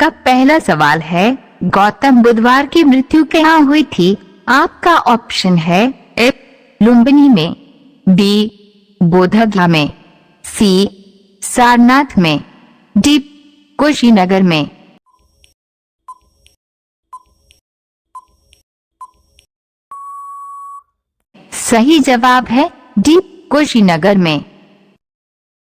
आपका पहला सवाल है, गौतम बुधवार की मृत्यु कहाँ हुई थी? आपका ऑप्शन है ए लुम्बिनी में, बी बोधगया में, सी सारनाथ में, डी कुशीनगर में। सही जवाब है डी कुशीनगर में।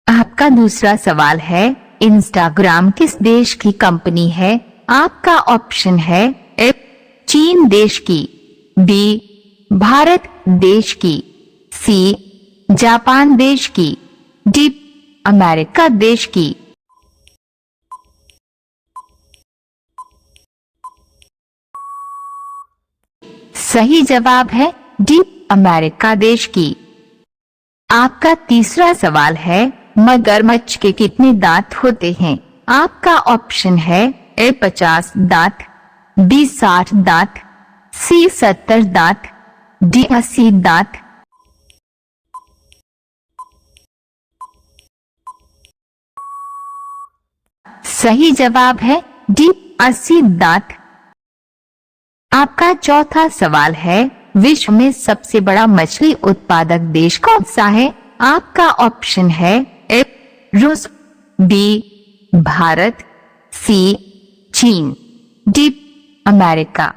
आपका दूसरा सवाल है, इंस्टाग्राम किस देश की कंपनी है? आपका ऑप्शन है ए चीन देश की, बी भारत देश की, सी जापान देश की, डी अमेरिका देश की। सही जवाब है डी अमेरिका देश की। आपका तीसरा सवाल है, मगरमच्छ के कितने दांत होते हैं? आपका ऑप्शन है ए 50 दांत, बी 60 दांत, सी 70 दांत, डी 80 दांत। सही जवाब है डी 80 दांत। आपका चौथा सवाल है, विश्व में सबसे बड़ा मछली उत्पादक देश कौन सा है? आपका ऑप्शन है ए रूस, बी भारत, सी चीन, डी अमेरिका।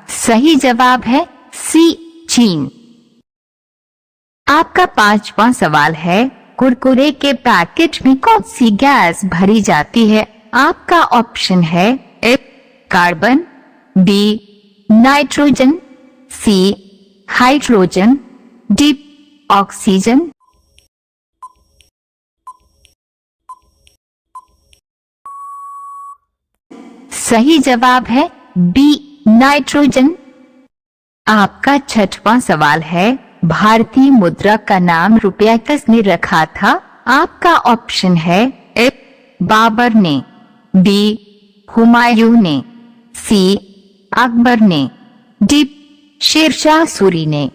सही जवाब है सी चीन। आपका पांचवा सवाल है, कुरकुरे के पैकेट में कौन सी गैस भरी जाती है? आपका ऑप्शन है ए carbon, B nitrogen, C hydrogen, D oxygen. सही जवाब है बी नाइट्रोजन। आपका छठवां सवाल है, भारतीय मुद्रा का नाम रुपया किसने रखा था? आपका ऑप्शन है ए बाबर ने, बी हुमायूं ने, सी अकबर ने, डी शेरशाह सूरी ने।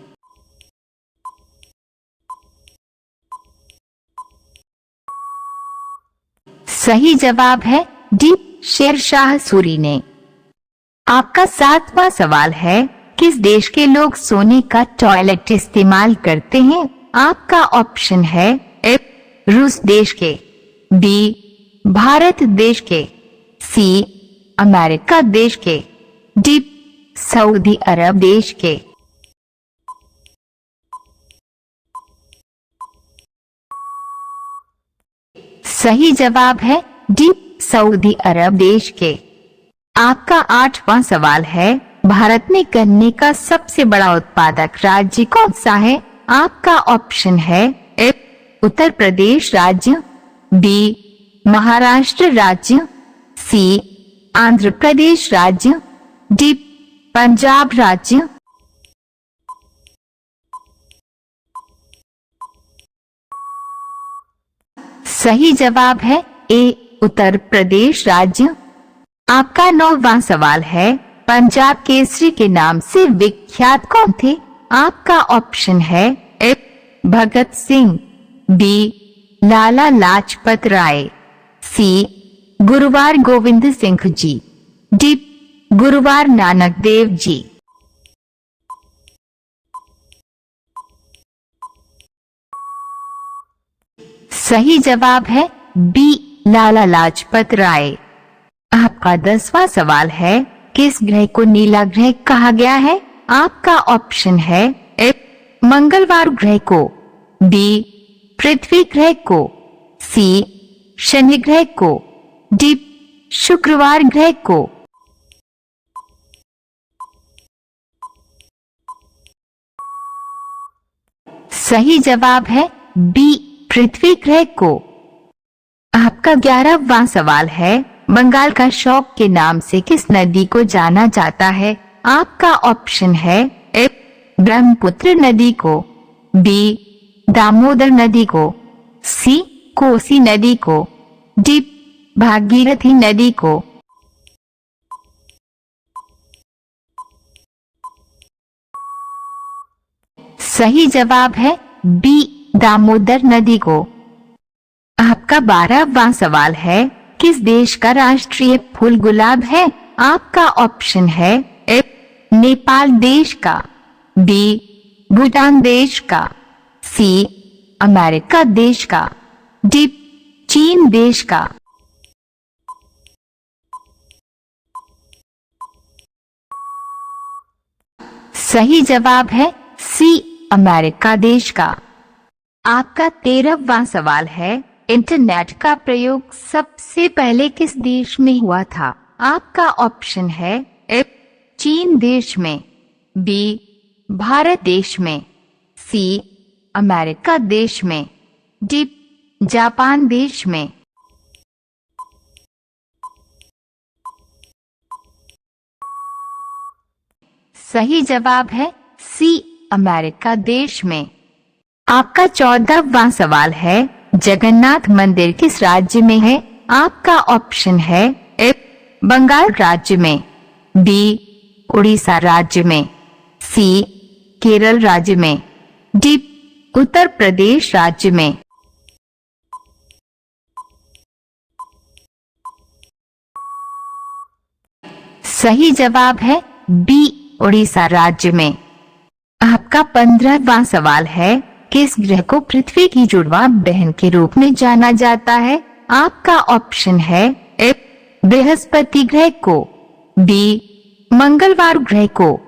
सही जवाब है डी शेरशाह सूरी ने। आपका सातवां सवाल है, किस देश के लोग सोने का टॉयलेट इस्तेमाल करते हैं? आपका ऑप्शन है ए रूस देश के, बी भारत देश के, सी अमेरिका देश के, डी सऊदी अरब देश के। सही जवाब है डी सऊदी अरब देश के। आपका आठवां सवाल है, भारत में गन्ने का सबसे बड़ा उत्पादक राज्य कौन सा है? आपका ऑप्शन है ए उत्तर प्रदेश राज्य, बी महाराष्ट्र राज्य, सी आंध्र प्रदेश राज्य, डी पंजाब राज्य। सही जवाब है ए उत्तर प्रदेश राज्य। आपका नौवां सवाल है, पंजाब केसरी के नाम से विख्यात कौन थे? आपका ऑप्शन है ए भगत सिंह, बी लाला लाजपत राय, सी गुरुवार गोविंद सिंह जी, डी गुरुवार नानक देव जी। सही जवाब है बी लाला लाजपत राय। आपका 10वां सवाल है, किस ग्रह को नीला ग्रह कहा गया है? आपका ऑप्शन है ए मंगलवार ग्रह को, बी पृथ्वी ग्रह को, सी शनि ग्रह को, डी शुक्रवार ग्रह को। सही जवाब है बी पृथ्वी ग्रह को। आपका 11वां सवाल है, बंगाल का शौक के नाम से किस नदी को जाना जाता है? आपका ऑप्शन है ए ब्रह्मपुत्र नदी को, बी दामोदर नदी को, सी कोसी नदी को, डी भागीरथी नदी को। सही जवाब है बी दामोदर नदी को। आपका 12वां सवाल है, किस देश का राष्ट्रीय फूल गुलाब है? आपका ऑप्शन है ए नेपाल देश का, बी भूटान देश का, सी अमेरिका देश का, डी चीन देश का। सही जवाब है सी अमेरिका देश का। आपका 13वां सवाल है, इंटरनेट का प्रयोग सबसे पहले किस देश में हुआ था? आपका ऑप्शन है ए चीन देश में, बी भारत देश में, सी अमेरिका देश में, डी जापान देश में। सही जवाब है सी अमेरिका देश में। आपका 14वां सवाल है, जगन्नाथ मंदिर किस राज्य में है? आपका ऑप्शन है ए बंगाल राज्य में, बी उड़ीसा राज्य में, सी केरल राज्य में, डी उत्तर प्रदेश राज्य में। सही जवाब है बी उड़ीसा राज्य में। आपका 15वां सवाल है, किस ग्रह को पृथ्वी की जुड़वा बहन के रूप में जाना जाता है? आपका ऑप्शन है ए बृहस्पति ग्रह को, बी मंगलवार ग्रह को,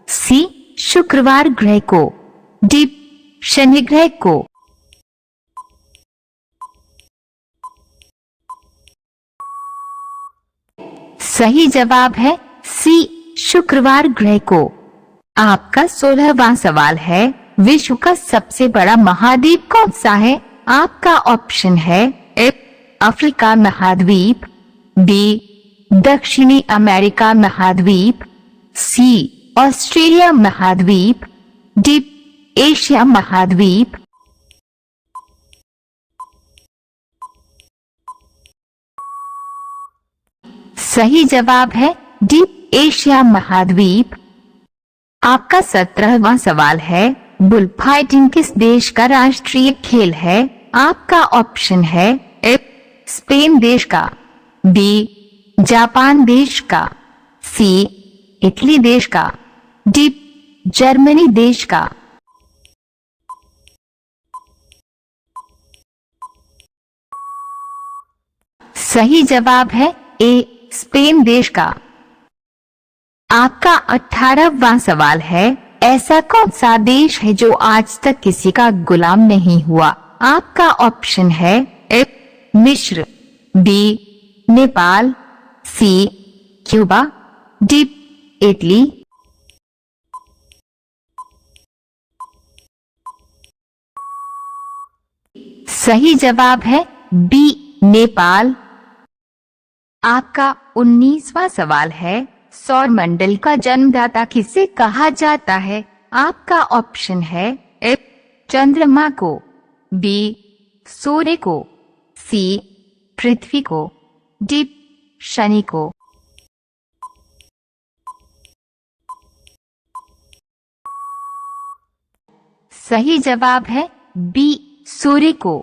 सी शुक्रवार ग्रह को, डी शनि ग्रह को। सही जवाब है सी शुक्रवार ग्रह को। आपका 16वां सवाल है, विश्व का सबसे बड़ा महाद्वीप कौन सा है? आपका ऑप्शन है ए अफ्रीका महाद्वीप, बी दक्षिणी अमेरिका महाद्वीप, सी ऑस्ट्रेलिया महाद्वीप, डी एशिया महाद्वीप। सही जवाब है डी एशिया महाद्वीप। आपका 17वां सवाल है, बुल फाइटिंग किस देश का राष्ट्रीय खेल है? आपका ऑप्शन है ए स्पेन देश का, बी जापान देश का, सी इटली देश का, डी जर्मनी देश का। सही जवाब है ए स्पेन देश का। आपका 18वां सवाल है, ऐसा कौन सा देश है जो आज तक किसी का गुलाम नहीं हुआ? आपका ऑप्शन है ए मिस्र, बी नेपाल, सी क्यूबा, डी इटली। सही जवाब है बी नेपाल। आपका 19वां सवाल है, सौर मंडल का जन्मदाता किसे कहा जाता है? आपका ऑप्शन है ए चंद्रमा को, बी सूर्य को, सी पृथ्वी को, डी शनि को। सही जवाब है बी सूर्य को।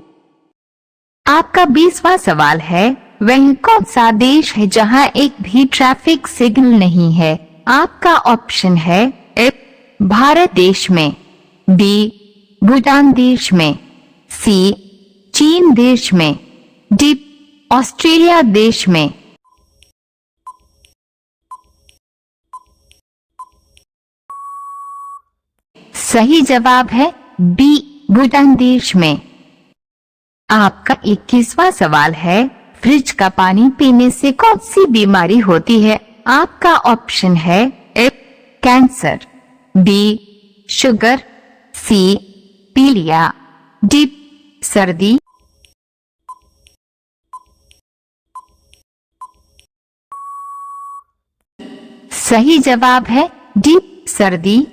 आपका 20वां सवाल है, वह कौन सा देश है जहां एक भी ट्रैफिक सिग्नल नहीं है? आपका ऑप्शन है ए भारत देश में, बी भूटान देश में, सी चीन देश में, डी ऑस्ट्रेलिया देश में। सही जवाब है बी भूटान देश में। आपका 21वां सवाल है, फ्रिज का पानी पीने से कौन सी बीमारी होती है? आपका ऑप्शन है ए कैंसर, बी शुगर, सी पीलिया, डी सर्दी। सही जवाब है डी सर्दी।